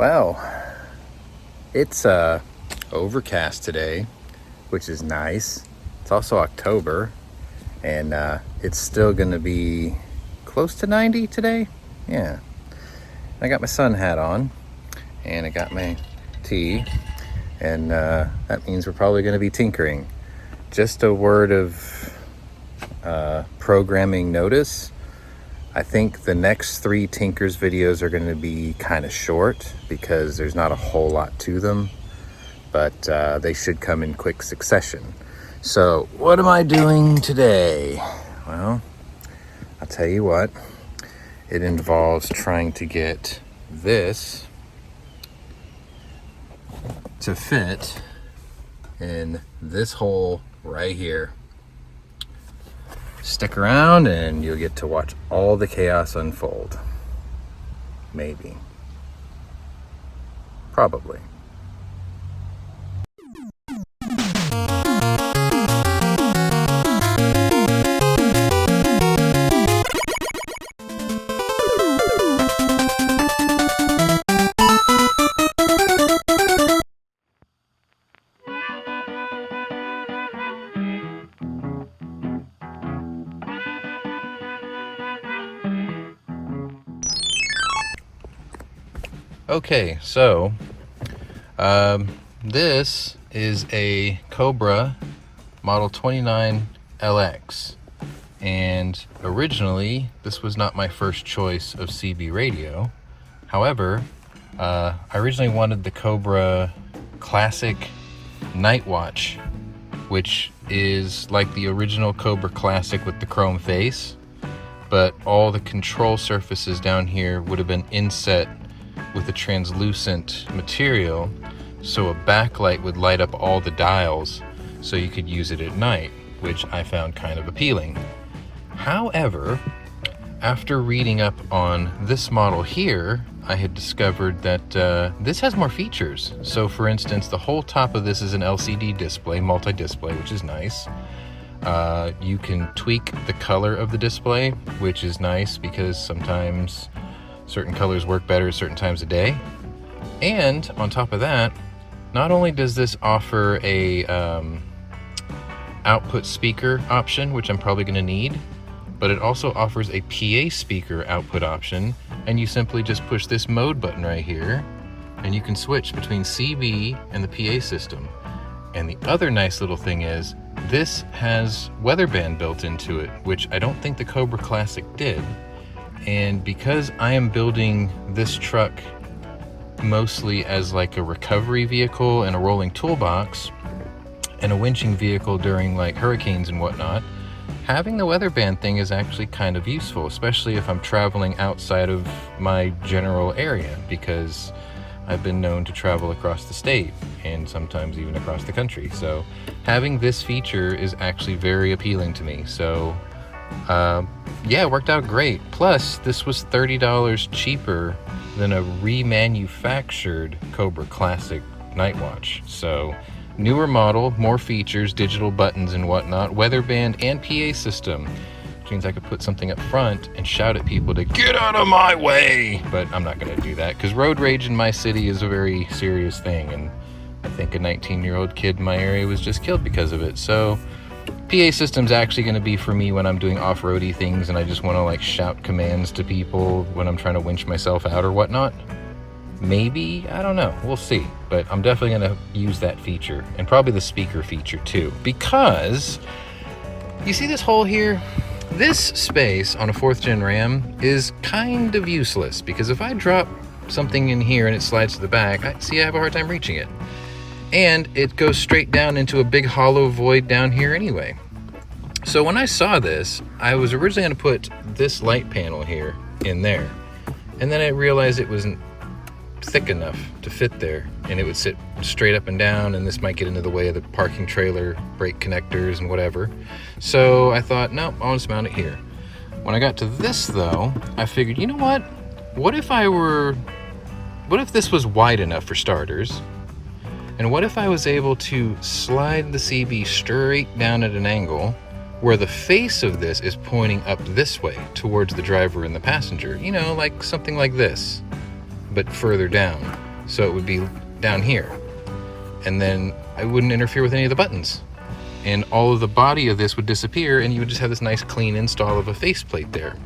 Well, it's overcast today, which is nice. It's also October, and it's still gonna be close to 90 today. Yeah. I got my sun hat on, and I got my tea, and that means we're probably gonna be tinkering. Just a word of programming notice. I think the next 3 Tinkers videos are going to be kind of short because there's not a whole lot to them, but they should come in quick succession. So what am I doing today? Well, I'll tell you what. It involves trying to get this to fit in this hole right here. Stick around and you'll get to watch all the chaos unfold. Maybe. Probably. Okay, so this is a Cobra model 29LX, and originally this was not my first choice of CB radio. However, I originally wanted the Cobra Classic Nightwatch, which is like the original Cobra Classic with the chrome face, but all the control surfaces down here would have been inset with a translucent material, so a backlight would light up all the dials so you could use it at night, which I found kind of appealing. However, after reading up on this model here, I had discovered that this has more features. So for instance, the whole top of this is an LCD display, multi-display, which is nice. You can tweak the color of the display, which is nice because sometimes certain colors work better at certain times of day. And on top of that, not only does this offer a output speaker option, which I'm probably going to need, but it also offers a PA speaker output option, and you simply just push this mode button right here and you can switch between CB and the PA system. And the other nice little thing is this has Weatherband built into it, which I don't think the Cobra Classic did. And because I am building this truck mostly as like a recovery vehicle and a rolling toolbox and a winching vehicle during like hurricanes and whatnot, having the Weatherband thing is actually kind of useful, especially if I'm traveling outside of my general area, because I've been known to travel across the state and sometimes even across the country. So having this feature is actually very appealing to me. So yeah, it worked out great. Plus, this was $30 cheaper than a remanufactured Cobra Classic Nightwatch. So, newer model, more features, digital buttons and whatnot, Weatherband and PA system, which means I could put something up front and shout at people to get out of my way. But I'm not going to do that because road rage in my city is a very serious thing, and I think a 19-year-old kid in my area was just killed because of it. So PA system's actually going to be for me when I'm doing off-roady things and I just want to like shout commands to people when I'm trying to winch myself out or whatnot. Maybe, I don't know, we'll see. But I'm definitely going to use that feature, and probably the speaker feature too, because you see this hole here? This space on a 4th gen Ram is kind of useless, because if I drop something in here and it slides to the back, I have a hard time reaching it. And it goes straight down into a big hollow void down here anyway. So when I saw this, I was originally going to put this light panel here in there. And then I realized it wasn't thick enough to fit there, and it would sit straight up and down, and this might get into the way of the parking trailer, brake connectors and whatever. So I thought, no, I'll just mount it here. When I got to this though, I figured, you know what? What if this was wide enough for starters? And what if I was able to slide the CB straight down at an angle where the face of this is pointing up this way towards the driver and the passenger? You know, like something like this, but further down. So it would be down here. And then I wouldn't interfere with any of the buttons. And all of the body of this would disappear, and you would just have this nice clean install of a faceplate there.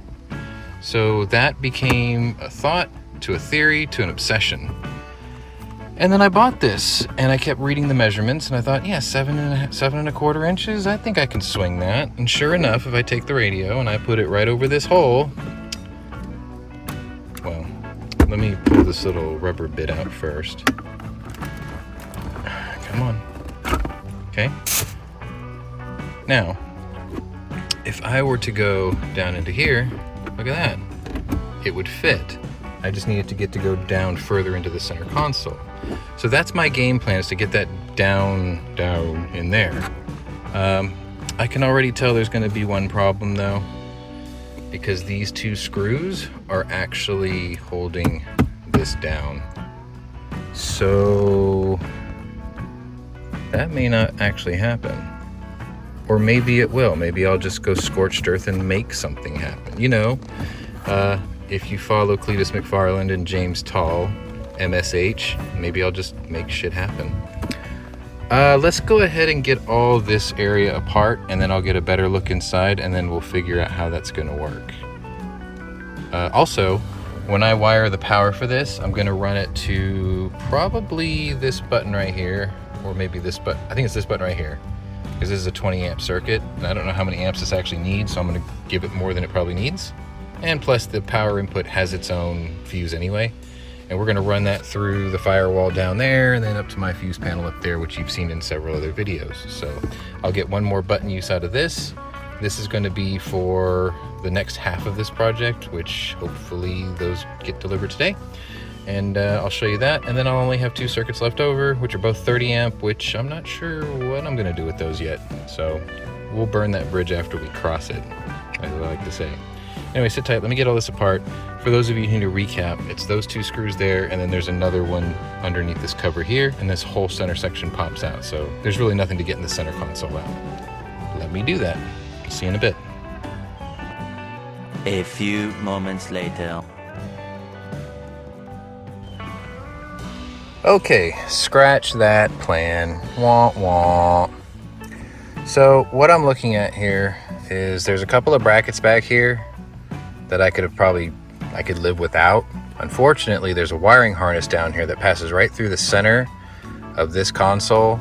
So that became a thought, to a theory, to an obsession. And then I bought this, and I kept reading the measurements, and I thought, yeah, 7.25 inches, I think I can swing that. And sure enough, if I take the radio and I put it right over this hole, well, let me pull this little rubber bit out first. Come on. Okay. Now, if I were to go down into here, look at that. It would fit. I just needed to go down further into the center console. So that's my game plan, is to get that down in there. I can already tell there's going to be one problem though, because these two screws are actually holding this down. So that may not actually happen. Or maybe it will. Maybe I'll just go scorched earth and make something happen. You know, if you follow Cletus McFarland and James Tall, MSH, maybe I'll just make shit happen. Let's go ahead and get all this area apart, and then I'll get a better look inside, and then we'll figure out how that's going to work. Also, when I wire the power for this, I'm going to run it to probably this button right here, or maybe this button. I think it's this button right here, because this is a 20 amp circuit, and I don't know how many amps this actually needs, so I'm going to give it more than it probably needs. And plus the power input has its own fuse anyway. And we're going to run that through the firewall down there and then up to my fuse panel up there, which you've seen in several other videos. So I'll get one more button use out of this. This is going to be for the next half of this project, which hopefully those get delivered today. And I'll show you that. And then I'll only have 2 circuits left over, which are both 30 amp, which I'm not sure what I'm going to do with those yet. So we'll burn that bridge after we cross it, as I like to say. Anyway, sit tight. Let me get all this apart. For those of you who need to recap, it's those 2 screws there, and then there's another one underneath this cover here, and this whole center section pops out. So there's really nothing to get in the center console out. Let me do that. See you in a bit. A few moments later. Okay, scratch that plan. Wah wah. So what I'm looking at here is there's a couple of brackets back here that I could live without. Unfortunately, there's a wiring harness down here that passes right through the center of this console,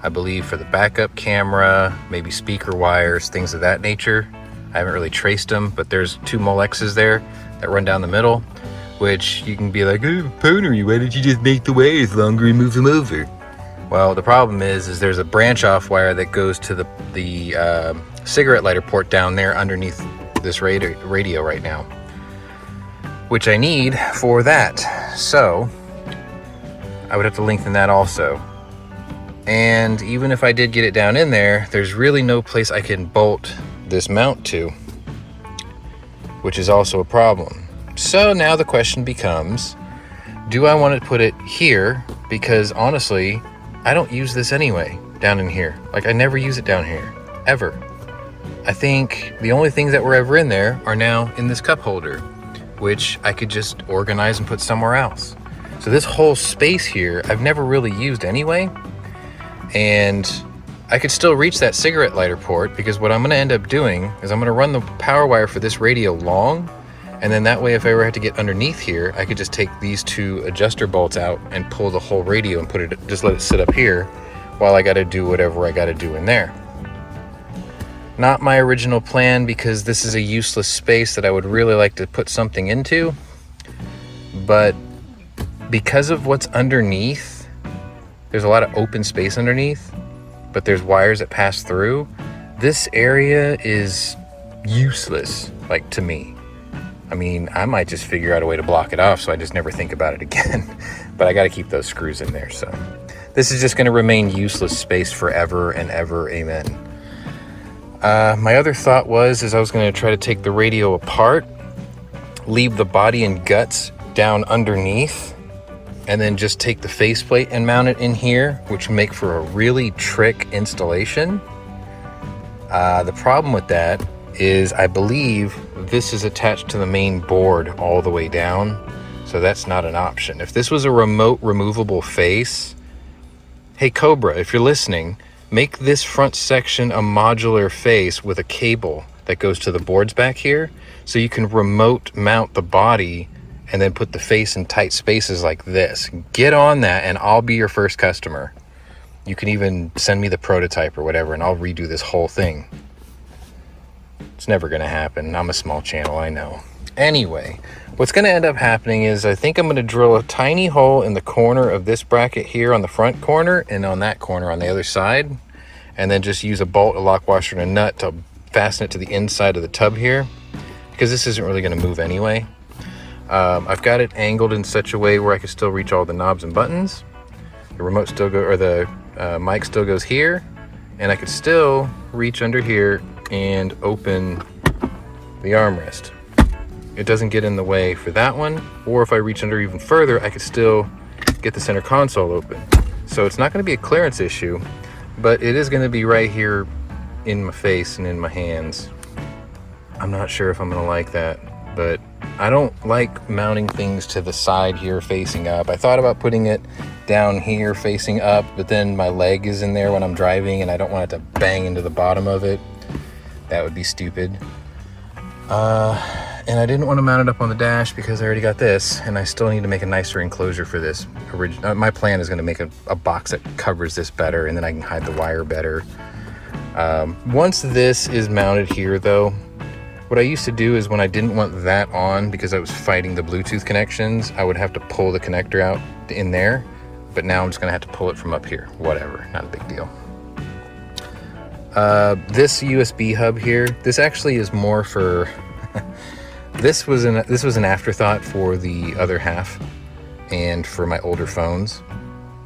I believe for the backup camera, maybe speaker wires, things of that nature. I haven't really traced them, but there's 2 Molexes there that run down the middle, which you can be like, oh, Pwnery, why don't you just make the wires longer and move them over? Well, the problem is there's a branch off wire that goes to the cigarette lighter port down there underneath this radio right now, which I need for that. So I would have to lengthen that also. And even if I did get it down in there, there's really no place I can bolt this mount to, which is also a problem. So now the question becomes, do I want to put it here? Because honestly, I don't use this anyway down in here. Like, I never use it down here, ever. I think the only things that were ever in there are now in this cup holder, which I could just organize and put somewhere else. So this whole space here, I've never really used anyway. And I could still reach that cigarette lighter port, because what I'm going to end up doing is I'm going to run the power wire for this radio long. And then that way, if I ever had to get underneath here, I could just take these 2 adjuster bolts out and pull the whole radio and just let it sit up here while I got to do whatever I got to do in there. Not my original plan, because this is a useless space that I would really like to put something into. But because of what's underneath, there's a lot of open space underneath, but there's wires that pass through. This area is useless, like, to me. I mean, I might just figure out a way to block it off so I just never think about it again. But I got to keep those screws in there. So this is just going to remain useless space forever and ever. Amen. My other thought is I was going to try to take the radio apart, leave the body and guts down underneath, and then just take the faceplate and mount it in here, which would make for a really trick installation. The problem with that is I believe this is attached to the main board all the way down. So that's not an option. If this was a remote removable face, hey Cobra, if you're listening, make this front section a modular face with a cable that goes to the boards back here, so you can remote mount the body and then put the face in tight spaces like this. Get on that and I'll be your first customer. You can even send me the prototype or whatever and I'll redo this whole thing. It's never gonna happen. I'm a small channel, I know. Anyway, what's gonna end up happening is I think I'm gonna drill a tiny hole in the corner of this bracket here on the front corner and on that corner on the other side, and then just use a bolt, a lock washer, and a nut to fasten it to the inside of the tub here, because this isn't really gonna move anyway. I've got it angled in such a way where I can still reach all the knobs and buttons. The remote still go, or the mic still goes here, and I could still reach under here and open the armrest. It doesn't get in the way for that one, or if I reach under even further, I could still get the center console open. So it's not going to be a clearance issue, but it is going to be right here in my face and in my hands. I'm not sure if I'm going to like that, but I don't like mounting things to the side here facing up. I thought about putting it down here facing up, but then my leg is in there when I'm driving and I don't want it to bang into the bottom of it. That would be stupid. And I didn't want to mount it up on the dash because I already got this, and I still need to make a nicer enclosure for this. My plan is going to make a box that covers this better, and then I can hide the wire better. Once this is mounted here though, what I used to do is when I didn't want that on because I was fighting the Bluetooth connections, I would have to pull the connector out in there, but now I'm just going to have to pull it from up here. Whatever, not a big deal. This USB hub here, this actually is more for this was an afterthought for the other half and for my older phones,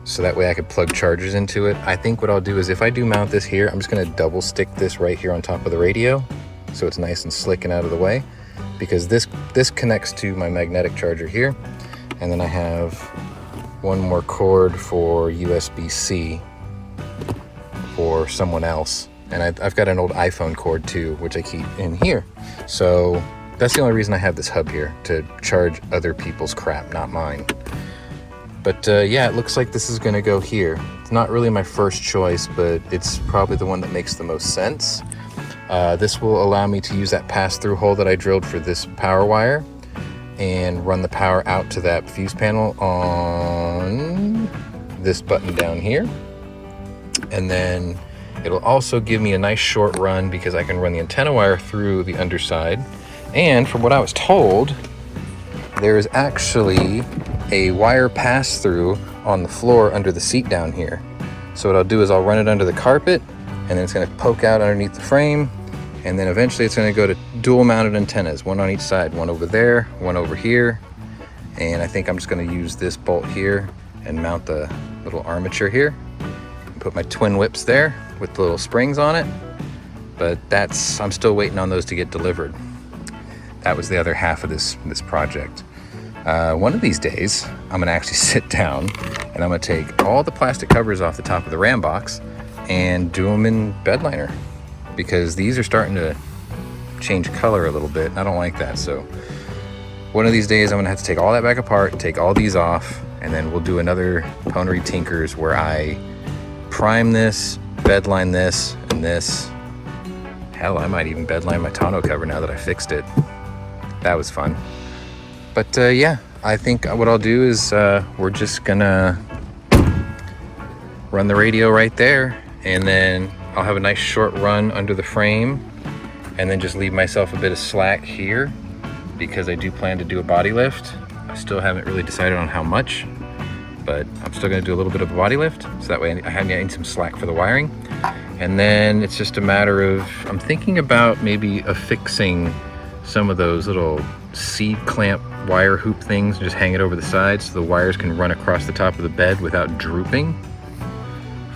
so that way I could plug chargers into it. I think what I'll do is if I do mount this here, I'm just going to double stick this right here on top of the radio so it's nice and slick and out of the way, because this connects to my magnetic charger here, and then I have one more cord for USB-C for someone else, and I've got an old iPhone cord too, which I keep in here. So that's the only reason I have this hub here, to charge other people's crap, not mine. But yeah, it looks like this is gonna go here. It's not really my first choice, but it's probably the one that makes the most sense. This will allow me to use that pass-through hole that I drilled for this power wire and run the power out to that fuse panel on this button down here. And then it'll also give me a nice short run because I can run the antenna wire through the underside. And from what I was told, there is actually a wire pass-through on the floor under the seat down here. So what I'll do is I'll run it under the carpet, and then it's going to poke out underneath the frame, and then eventually it's going to go to dual mounted antennas, one on each side, one over there, one over here. And I think I'm just going to use this bolt here and mount the little armature here and put my twin whips there with the little springs on it. But I'm still waiting on those to get delivered. That was the other half of this project. One of these days, I'm gonna actually sit down and I'm gonna take all the plastic covers off the top of the RAM box and do them in bed liner, because these are starting to change color a little bit. And I don't like that. So one of these days I'm gonna have to take all that back apart, take all these off, and then we'll do another Pwnery Tinkers where I prime this, bedline this, and this. Hell, I might even bedline my tonneau cover now that I fixed it. That was fun. But yeah, I think what I'll do is we're just gonna run the radio right there, and then I'll have a nice short run under the frame, and then just leave myself a bit of slack here because I do plan to do a body lift. I still haven't really decided on how much, but I'm still gonna do a little bit of a body lift, so that way I need some slack for the wiring. And then it's just a matter of, I'm thinking about maybe affixing some of those little seat clamp wire hoop things, just hang it over the side so the wires can run across the top of the bed without drooping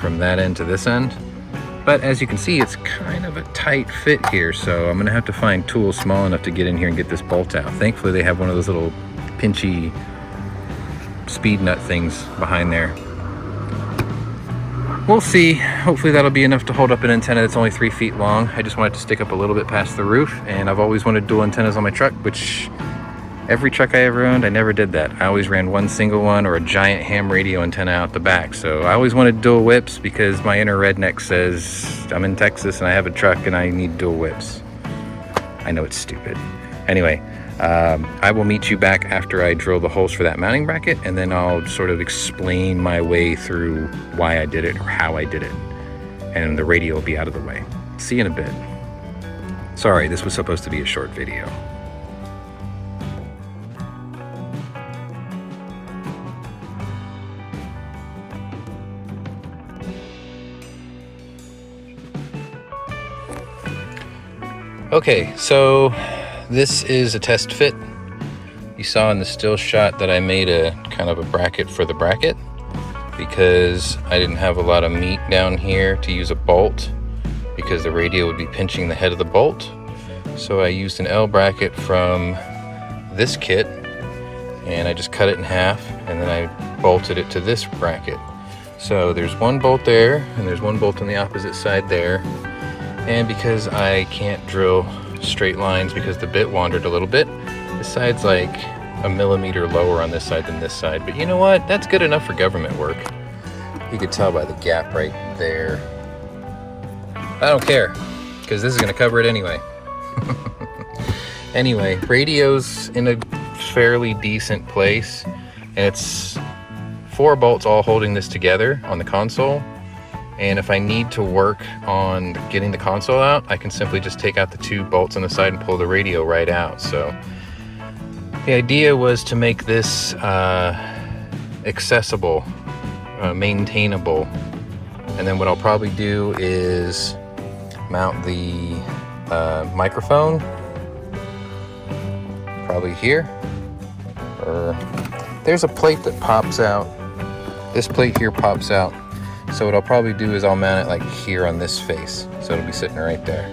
from that end to this end. But as you can see, it's kind of a tight fit here, so I'm gonna have to find tools small enough to get in here and get this bolt out. Thankfully they have one of those little pinchy speed nut things behind there. We'll see. Hopefully that'll be enough to hold up an antenna that's only 3 feet long. I just want it to stick up a little bit past the roof, and I've always wanted dual antennas on my truck, which Every truck I ever owned, I never did that. I always ran one single one or a giant ham radio antenna out the back. So I always wanted dual whips because my inner redneck says I'm in Texas and I have a truck and I need dual whips. I know it's stupid. Anyway, I will meet you back after I drill the holes for that mounting bracket, and then I'll sort of explain my way through why I did it or how I did it. And the radio will be out of the way. See you in a bit. Sorry, this was supposed to be a short video. Okay, so this is a test fit. You saw in the still shot that I made a kind of a bracket for the bracket because I didn't have a lot of meat down here to use a bolt because the radio would be pinching the head of the bolt. So I used an L bracket from this kit and I just cut it in half and then I bolted it to this bracket. So there's one bolt there and there's one bolt on the opposite side there. And because I can't drill straight lines because the bit wandered a little bit, this side's like a millimeter lower on this side than this side. But you know what? That's good enough for government work. You could tell by the gap right there. I don't care, because this is going to cover it anyway. Anyway, radio's in a fairly decent place. And it's 4 bolts all holding this together on the console. And if I need to work on getting the console out, I can simply just take out the 2 bolts on the side and pull the radio right out. So the idea was to make this accessible, maintainable. And then what I'll probably do is mount the microphone probably here. Or there's a plate that pops out. This plate here pops out. So what I'll probably do is I'll mount it like here on this face. So it'll be sitting right there,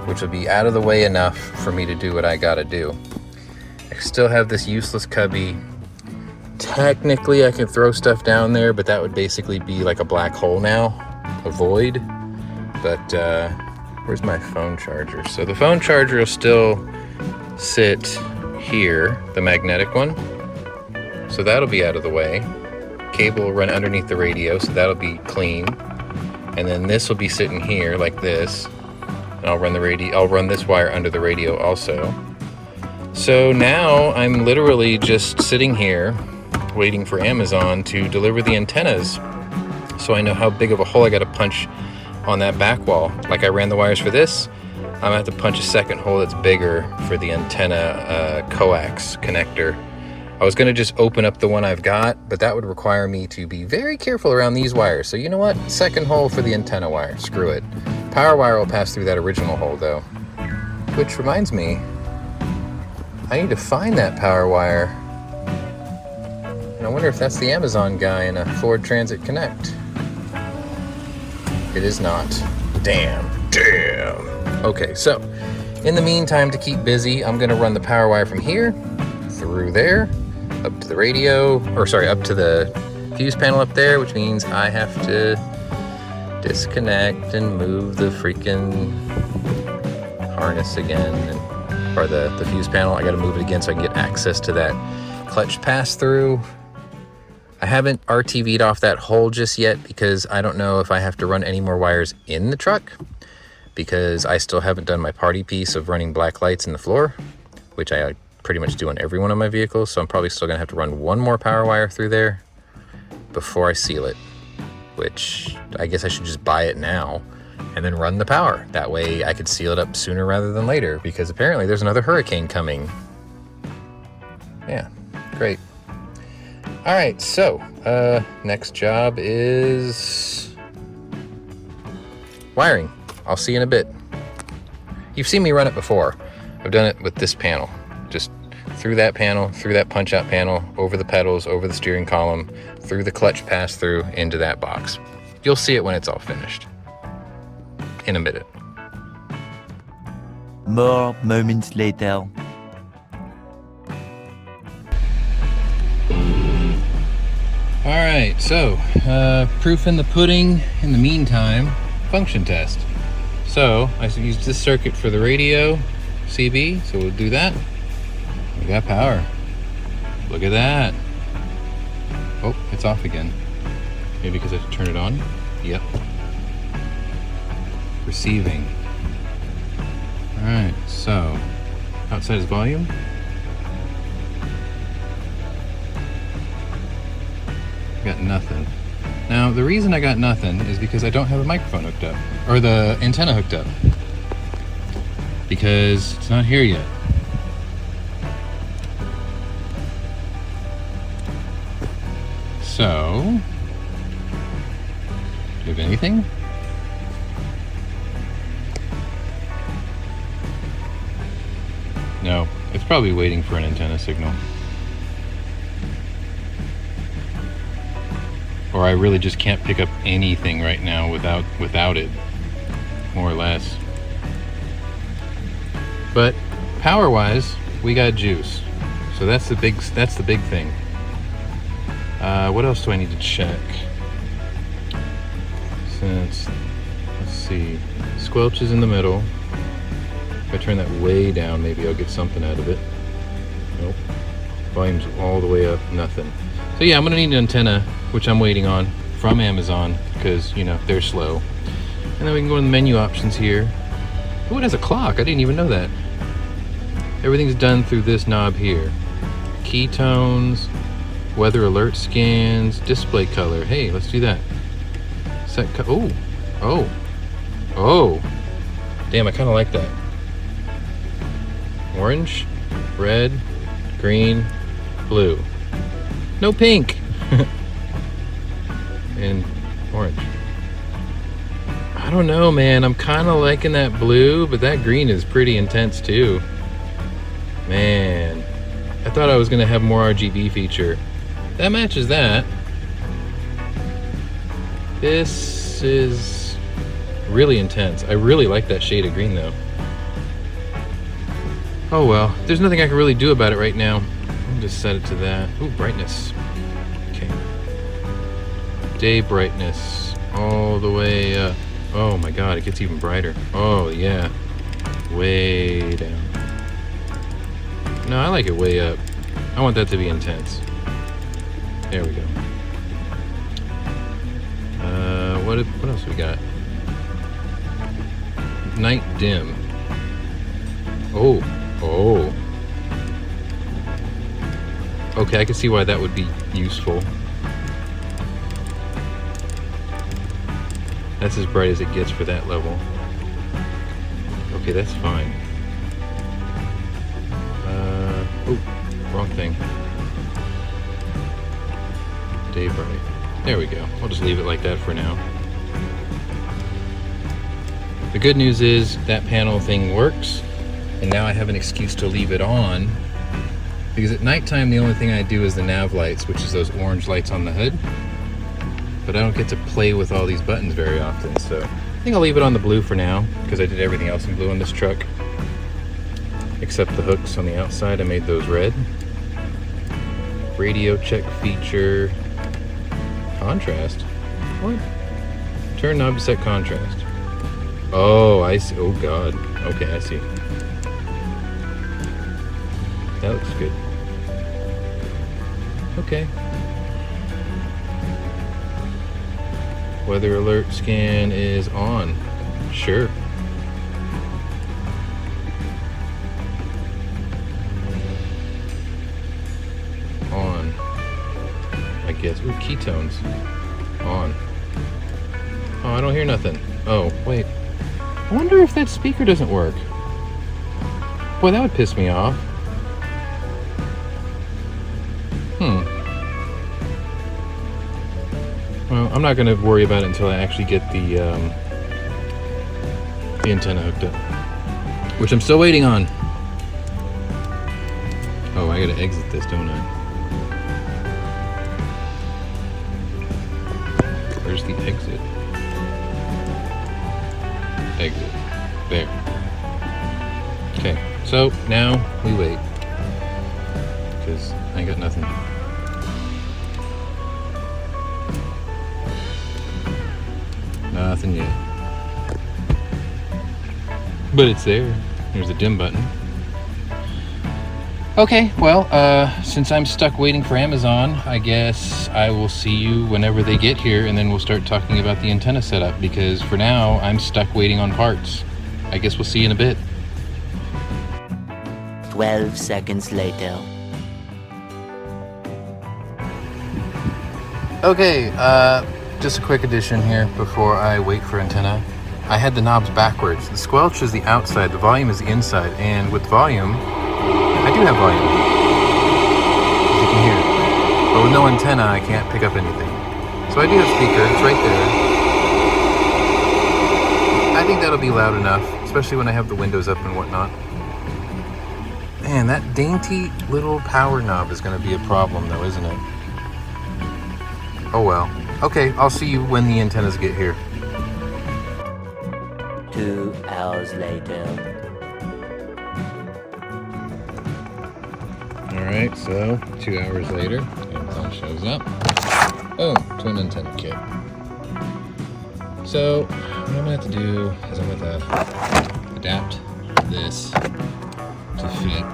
which will be out of the way enough for me to do what I gotta do. I still have this useless cubby. Technically I can throw stuff down there, but that would basically be like a black hole now, a void. But where's my phone charger? So the phone charger will still sit here, the magnetic one. So that'll be out of the way. Cable will run underneath the radio, so that'll be clean. And then this will be sitting here like this. And I'll run this wire under the radio also. So now I'm literally just sitting here waiting for Amazon to deliver the antennas. So I know how big of a hole I gotta punch on that back wall. Like I ran the wires for this, I'm gonna have to punch a second hole that's bigger for the antenna coax connector. I was gonna just open up the one I've got, but that would require me to be very careful around these wires. So you know what? Second hole for the antenna wire, screw it. Power wire will pass through that original hole though. Which reminds me, I need to find that power wire. And I wonder if that's the Amazon guy in a Ford Transit Connect. It is not. Damn. Okay, so in the meantime, to keep busy, I'm gonna run the power wire from here through there, up to the radio, or sorry, up to the fuse panel up there, which means I have to disconnect and move the freaking harness again, or the fuse panel. I gotta move it again so I can get access to that clutch pass-through. I haven't RTV'd off that hole just yet because I don't know if I have to run any more wires in the truck, because I still haven't done my party piece of running black lights in the floor, which I pretty much do on every one of my vehicles. So I'm probably still gonna have to run one more power wire through there before I seal it, which I guess I should just buy it now and then run the power. That way I could seal it up sooner rather than later, because apparently there's another hurricane coming. Yeah, great. All right, so next job is wiring. I'll see you in a bit. You've seen me run it before. I've done it with this panel. Just through that panel, through that punch-out panel, over the pedals, over the steering column, through the clutch pass-through, into that box. You'll see it when it's all finished. In a minute. More moments later. All right, so proof in the pudding. In the meantime, function test. So I used this circuit for the radio CB, so we'll do that. We got power. Look at that. Oh, it's off again. Maybe because I have to turn it on? Yep. Receiving. Alright, so outside is volume. Got nothing. Now, the reason I got nothing is because I don't have a microphone hooked up, or the antenna hooked up, because it's not here yet. So, do you have anything? No, it's probably waiting for an antenna signal. Or I really just can't pick up anything right now without it, more or less. But power-wise, we got juice, so that's the big thing. What else do I need to check? Let's see, squelch is in the middle. If I turn that way down, maybe I'll get something out of it. Nope. Volume's all the way up, nothing. So yeah, I'm gonna need an antenna, which I'm waiting on from Amazon, because you know they're slow. And then we can go to the menu options here. Oh, it has a clock. I didn't even know that. Everything's done through this knob here. Keytones, weather alert scans, display color. Hey, let's do that. Set oh. Damn, I kind of like that. Orange, red, green, blue. No pink. And orange. I don't know, man. I'm kind of liking that blue, but that green is pretty intense too. Man, I thought I was gonna have more RGB feature. That matches that. This is really intense. I really like that shade of green though. Oh well, there's nothing I can really do about it right now. I'll just set it to that. Ooh, brightness. Okay. Day brightness all the way up. Oh my god, it gets even brighter. Oh yeah. Way down. No, I like it way up. I want that to be intense. There we go. What else we got? Night dim. Oh. Okay, I can see why that would be useful. That's as bright as it gets for that level. Okay, that's fine. Oh, wrong thing. Day bright. There we go. I'll just leave it like that for now. The good news is that panel thing works, and now I have an excuse to leave it on, because at nighttime the only thing I do is the nav lights, which is those orange lights on the hood. But I don't get to play with all these buttons very often, so I think I'll leave it on the blue for now, because I did everything else in blue on this truck. Except the hooks on the outside, I made those red. Radio check feature. Contrast? What? Turn knob to set contrast. Oh, I see. Oh god. Okay, I see. That looks good. Okay. Weather alert scan is on. Sure. On. I guess. Ooh, keytones. On. Oh, I don't hear nothing. Oh, wait. I wonder if that speaker doesn't work. Boy, that would piss me off. Well, I'm not going to worry about it until I actually get the antenna hooked up, which I'm still waiting on. Oh, I got to exit this, don't I? Where's the exit? Exit. There. Okay, so now we wait, because I ain't got nothing. Nothing yet. But it's there. There's a dim button. Okay, well, since I'm stuck waiting for Amazon, I guess I will see you whenever they get here, and then we'll start talking about the antenna setup, because for now, I'm stuck waiting on parts. I guess we'll see you in a bit. 12 seconds later. Okay, just a quick addition here before I wait for antenna. I had the knobs backwards. The squelch is the outside, the volume is the inside, and with volume, I do have volume, as you can hear. But with no antenna, I can't pick up anything. So I do have speaker, it's right there. I think that'll be loud enough, especially when I have the windows up and whatnot. Man, that dainty little power knob is gonna be a problem though, isn't it? Oh well. Okay, I'll see you when the antennas get here. 2 hours later. Alright, so 2 hours later, Amazon shows up. Boom, twin antenna kit. So, what I'm gonna have to do is I'm gonna adapt this to fit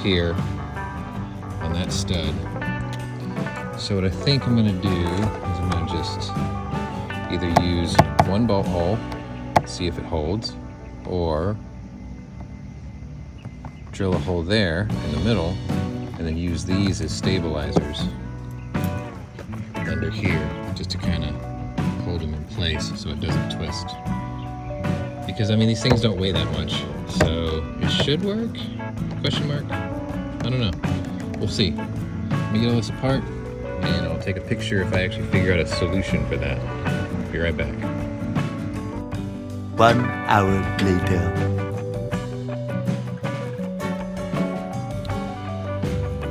here on that stud. So what I think I'm gonna do is I'm gonna just either use one bolt hole, see if it holds, or drill a hole there in the middle and then use these as stabilizers under here just to kind of hold them in place so it doesn't twist. Because I mean, these things don't weigh that much, so it should work? Question mark? I don't know. We'll see. Let me get all this apart and I'll take a picture if I actually figure out a solution for that. Be right back. 1 hour later.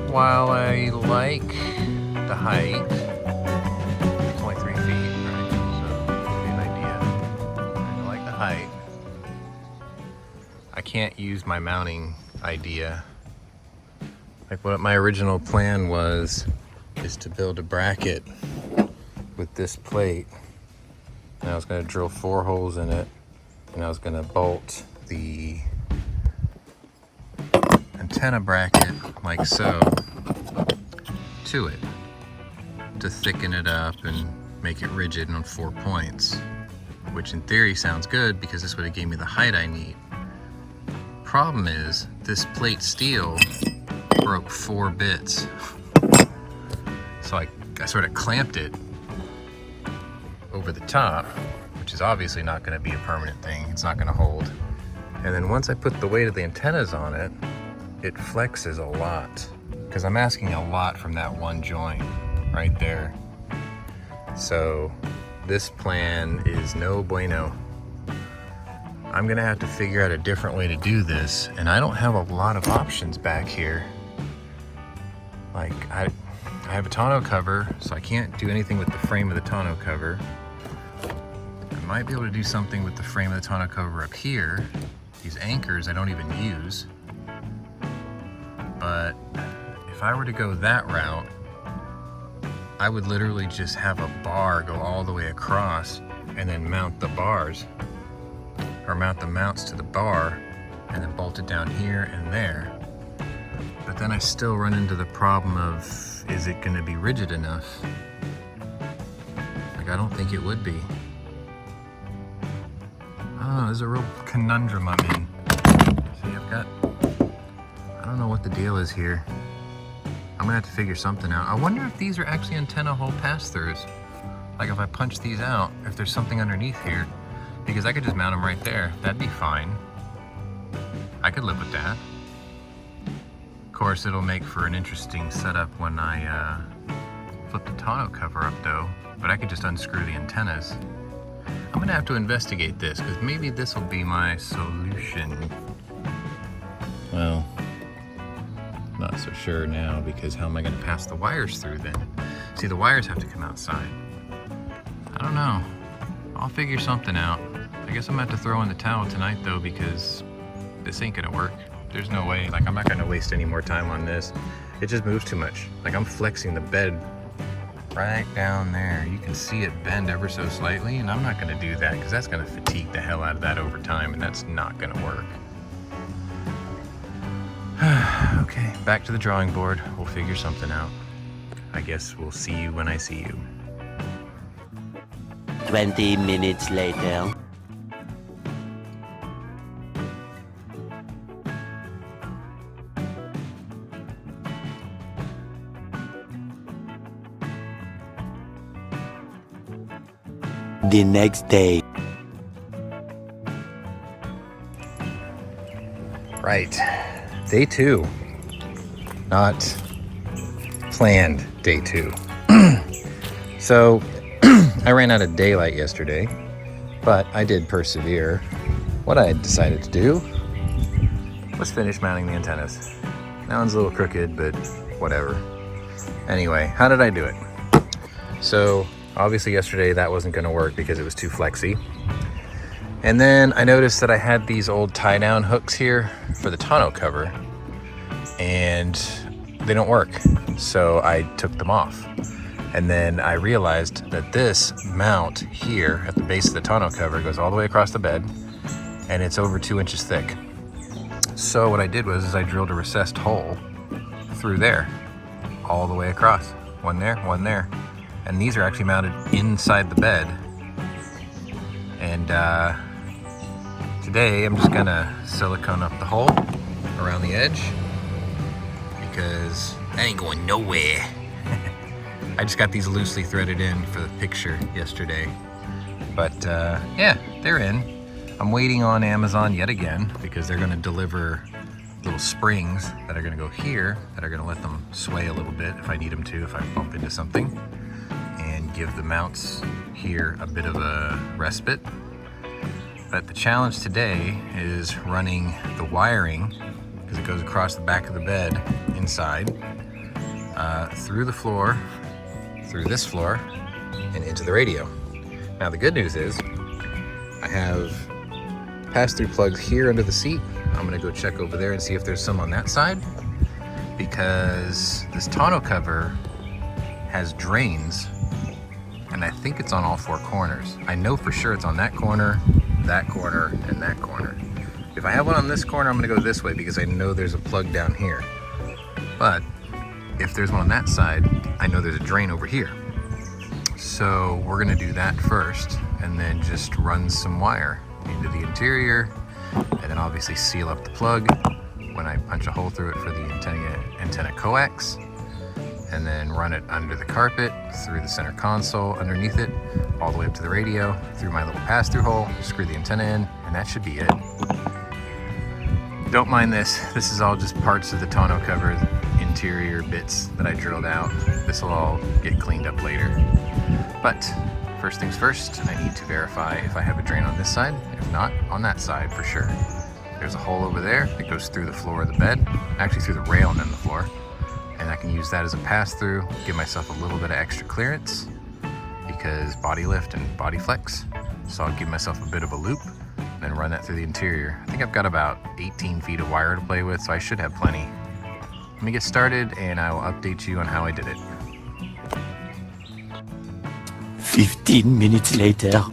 While I like the height, it's only 3 feet, right? So, to give you an idea. I like the height. I can't use my mounting idea. Like what my original plan was, is to build a bracket with this plate. And I was gonna drill 4 holes in it, and I was gonna bolt the antenna bracket like so to it to thicken it up and make it rigid on 4 points, which in theory sounds good because this would have gave me the height I need. Problem is, this plate steel broke 4 bits. So I sort of clamped it over the top, which is obviously not going to be a permanent thing. It's not going to hold. And then once I put the weight of the antennas on it, it flexes a lot because I'm asking a lot from that one joint right there. So this plan is no bueno. I'm gonna have to figure out a different way to do this, and I don't have a lot of options back here. Like I have a tonneau cover, so I can't do anything with the frame of the tonneau cover. I might be able to do something with the frame of the tonneau cover up here. These anchors I don't even use. But if I were to go that route, I would literally just have a bar go all the way across and then mount the bars, or mount the mounts to the bar and then bolt it down here and there. But then I still run into the problem of, is it gonna be rigid enough? Like, I don't think it would be. Oh, there's a real conundrum I'm in. See, I don't know what the deal is here. I'm gonna have to figure something out. I wonder if these are actually antenna hole pass-throughs. Like if I punch these out, if there's something underneath here, because I could just mount them right there. That'd be fine. I could live with that. Of course, it'll make for an interesting setup when I flip the tonneau cover up though, but I could just unscrew the antennas. I'm gonna have to investigate this, because maybe this will be my solution. Well, not so sure now, because how am I gonna pass the wires through then? See, the wires have to come outside. I don't know. I'll figure something out. I guess I'm gonna have to throw in the towel tonight though, because this ain't gonna work. There's no way. Like, I'm not gonna waste any more time on this. It just moves too much. Like, I'm flexing the bed right down there. You can see it bend ever so slightly, and I'm not gonna do that because that's gonna fatigue the hell out of that over time, and that's not gonna work. Okay, back to the drawing board. We'll figure something out. I guess we'll see you when I see you. 20 minutes later. The next day. Right, day 2. Not planned day 2. So I ran out of daylight yesterday, but I did persevere. What I had decided to do was finish mounting the antennas. That one's a little crooked, but whatever. Anyway, how did I do it? So obviously yesterday that wasn't going to work because it was too flexy. And then I noticed that I had these old tie-down hooks here for the tonneau cover, and they don't work. So I took them off. And then I realized that this mount here at the base of the tonneau cover goes all the way across the bed, and it's over 2 inches thick. So what I did was I drilled a recessed hole through there, all the way across. One there, one there. And these are actually mounted inside the bed. And today I'm just gonna silicone up the hole around the edge because I ain't going nowhere. I just got these loosely threaded in for the picture yesterday. But yeah, they're in. I'm waiting on Amazon yet again because they're gonna deliver little springs that are gonna go here that are gonna let them sway a little bit if I need them to, if I bump into something, and give the mounts here a bit of a respite. But the challenge today is running the wiring, because it goes across the back of the bed inside, through the floor, through this floor, and into the radio. Now the good news is I have pass-through plugs here under the seat. I'm gonna go check over there and see if there's some on that side, because this tonneau cover has drains, and I think it's on all 4 corners. I know for sure it's on that corner, and that corner. If I have one on this corner, I'm gonna go this way because I know there's a plug down here. But if there's one on that side, I know there's a drain over here. So we're gonna do that first, and then just run some wire into the interior, and then obviously seal up the plug when I punch a hole through it for the antenna coax, and then run it under the carpet, through the center console, underneath it, all the way up to the radio, through my little pass-through hole, screw the antenna in, and that should be it. Don't mind this. This is all just parts of the tonneau cover, interior bits that I drilled out. This will all get cleaned up later. But first things first, I need to verify if I have a drain on this side. If not, on that side for sure. There's a hole over there that goes through the floor of the bed, actually through the rail and then the floor. And I can use that as a pass-through, give myself a little bit of extra clearance because body lift and body flex. So I'll give myself a bit of a loop and then run that through the interior. I think I've got about 18 feet of wire to play with, so I should have plenty. Let me get started and I will update you on how I did it. 15 minutes later.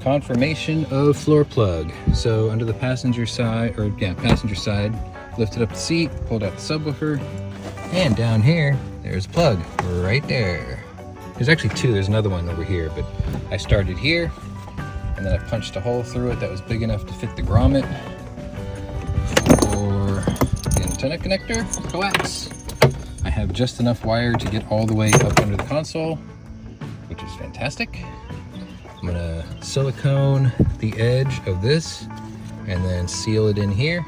Confirmation of floor plug. So under the passenger side, lifted up the seat, pulled out the subwoofer, and down here, there's a plug right there. There's actually 2, there's another one over here, but I started here, and then I punched a hole through it that was big enough to fit the grommet for the antenna connector, coax. I have just enough wire to get all the way up under the console, which is fantastic. I'm gonna silicone the edge of this and then seal it in here,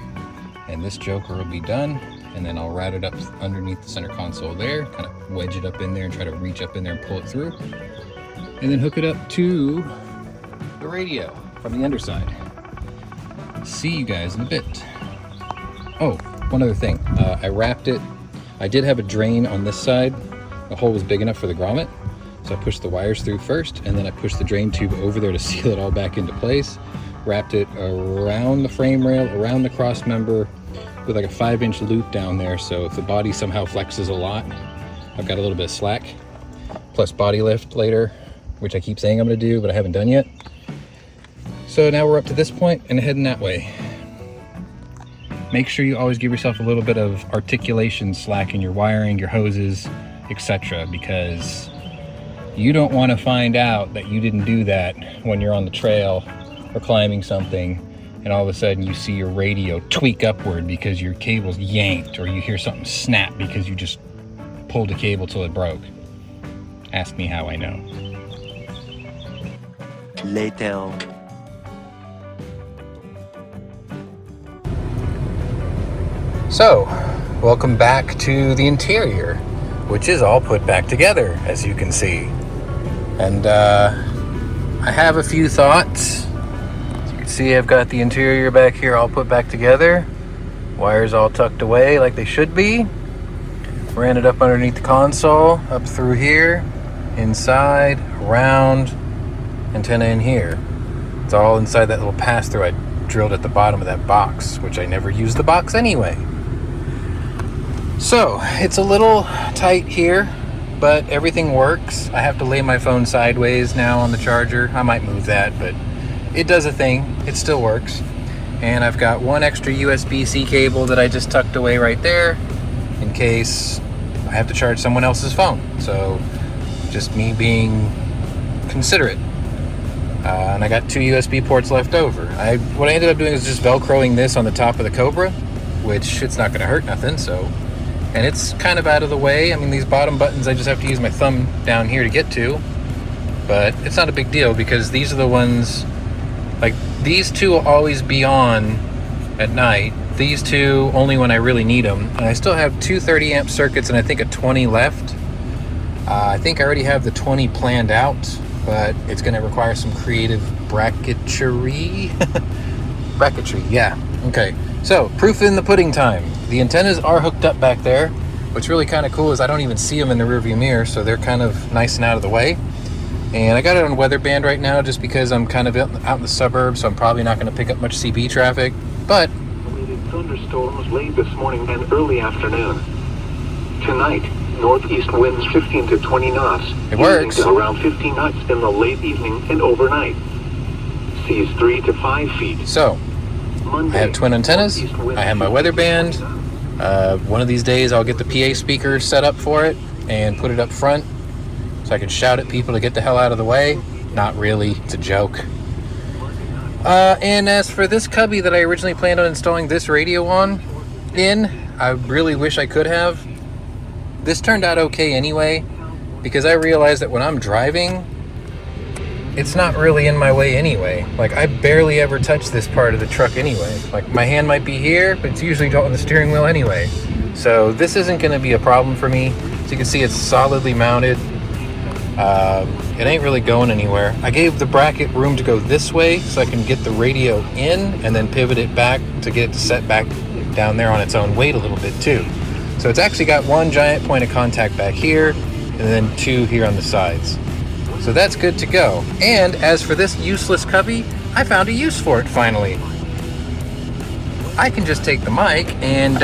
and this joker will be done, and then I'll route it up underneath the center console there, kind of wedge it up in there and try to reach up in there and pull it through, and then hook it up to the radio from the underside. See you guys in a bit. Oh, one other thing, I wrapped it. I did have a drain on this side. The hole was big enough for the grommet, so I pushed the wires through first, and then I pushed the drain tube over there to seal it all back into place. Wrapped it around the frame rail, around the cross member, with like a 5-inch loop down there, so if the body somehow flexes a lot, I've got a little bit of slack. Plus body lift later, which I keep saying I'm gonna do, but I haven't done yet. So now we're up to this point and heading that way. make sure you always give yourself a little bit of articulation slack in your wiring, your hoses, etc., because you don't want to find out that you didn't do that when you're on the trail or climbing something, and all of a sudden you see your radio tweak upward because your cable's yanked, or you hear something snap because you just pulled a cable till it broke. Ask me how I know. Later. So, welcome back to the interior, which is all put back together, as you can see. And I have a few thoughts. As you can see, I've got the interior back here all put back together. Wires all tucked away like they should be. Ran it up underneath the console, up through here, inside, around, antenna in here. It's all inside that little pass-through I drilled at the bottom of that box, which I never use the box anyway. So, it's a little tight here, but everything works. I have to lay my phone sideways now on the charger. I might move that, but it does a thing. It still works. And I've got one extra USB-C cable that I just tucked away right there in case I have to charge someone else's phone. So, just me being considerate. And I got 2 USB ports left over. What I ended up doing is just Velcroing this on the top of the Cobra, which it's not going to hurt nothing, so. And it's kind of out of the way. I mean, these bottom buttons, I just have to use my thumb down here to get to. But it's not a big deal because these are the ones, like these 2 will always be on at night. These 2 only when I really need them. And I still have 2 30 amp circuits and I think a 20 left. I think I already have the 20 planned out, but it's going to require some creative bracketry. Bracketry, yeah. Okay, so proof in the pudding time. The antennas are hooked up back there. What's really kind of cool is I don't even see them in the rearview mirror, so they're kind of nice and out of the way. And I got it on Weatherband right now just because I'm kind of out in the suburbs, so I'm probably not going to pick up much CB traffic, but... Thunderstorms late this morning and early afternoon. Tonight, northeast winds 15 to 20 knots. It works. To around 15 knots in the late evening and overnight. Seas 3 to 5 feet. So, Monday, I have twin antennas. I have my Weatherband. One of these days I'll get the PA speaker set up for it and put it up front so I can shout at people to get the hell out of the way. Not really, it's a joke. And as for this cubby that I originally planned on installing this radio in, I really wish I could have. This turned out okay anyway, because I realized that when I'm driving, it's not really in my way anyway. Like, I barely ever touch this part of the truck anyway. Like, my hand might be here, but it's usually on the steering wheel anyway. So this isn't going to be a problem for me. So you can see it's solidly mounted. It ain't really going anywhere. I gave the bracket room to go this way so I can get the radio in and then pivot it back to get it set back down there on its own weight a little bit too. So it's actually got one giant point of contact back here and then 2 here on the sides. So that's good to go. And as for this useless cubby, I found a use for it finally. I can just take the mic and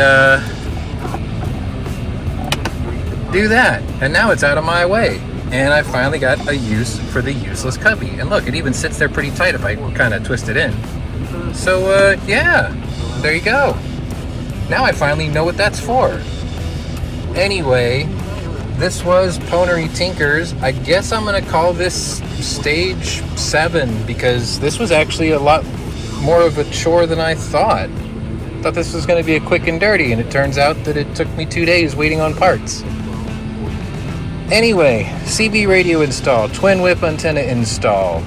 do that. And now it's out of my way. And I finally got a use for the useless cubby. And look, it even sits there pretty tight if I kind of twist it in. So yeah, there you go. Now I finally know what that's for. Anyway, this was Pwnery Tinkers. I guess I'm going to call this stage 7 because this was actually a lot more of a chore than I thought. I thought this was going to be a quick and dirty, and it turns out that it took me 2 days waiting on parts. Anyway, CB radio install, twin whip antenna install.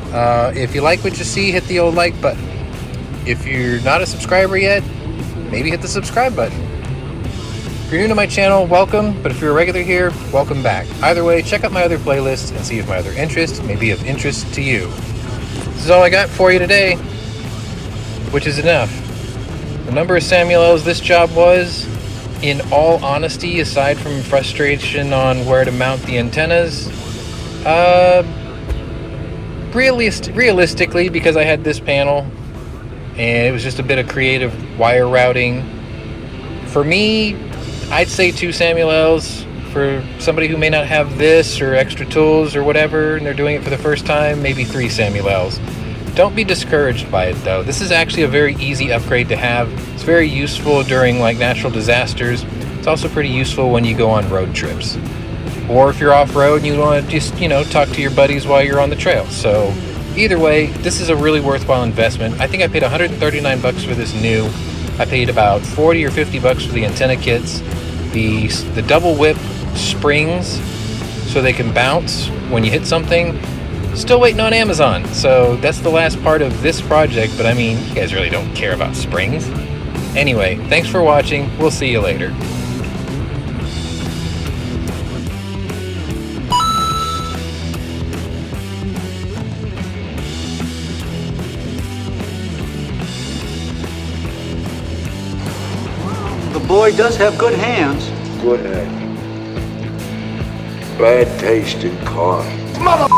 If you like what you see, hit the old like button. If you're not a subscriber yet, maybe hit the subscribe button. If you're new to my channel, welcome, but if you're a regular here, welcome back. Either way, check out my other playlists and see if my other interests may be of interest to you. This is all I got for you today, which is enough. The number of Samuel L's this job was, in all honesty, aside from frustration on where to mount the antennas, realistically, because I had this panel, and it was just a bit of creative wire routing, for me, I'd say 2 Samuel L's. For somebody who may not have this or extra tools or whatever, and they're doing it for the first time, maybe 3 Samuel L's. Don't be discouraged by it though. This is actually a very easy upgrade to have. It's very useful during like natural disasters. It's also pretty useful when you go on road trips. Or if you're off-road and you want to just, you know, talk to your buddies while you're on the trail. So either way, this is a really worthwhile investment. I think I paid 139 bucks for this new. I paid about 40 or 50 bucks for the antenna kits. The double whip springs so they can bounce when you hit something. Still waiting on Amazon. So that's the last part of this project, but I mean, you guys really don't care about springs. Anyway, thanks for watching. We'll see you later. The boy does have good hands. Good hand. Bad taste in car. Mother!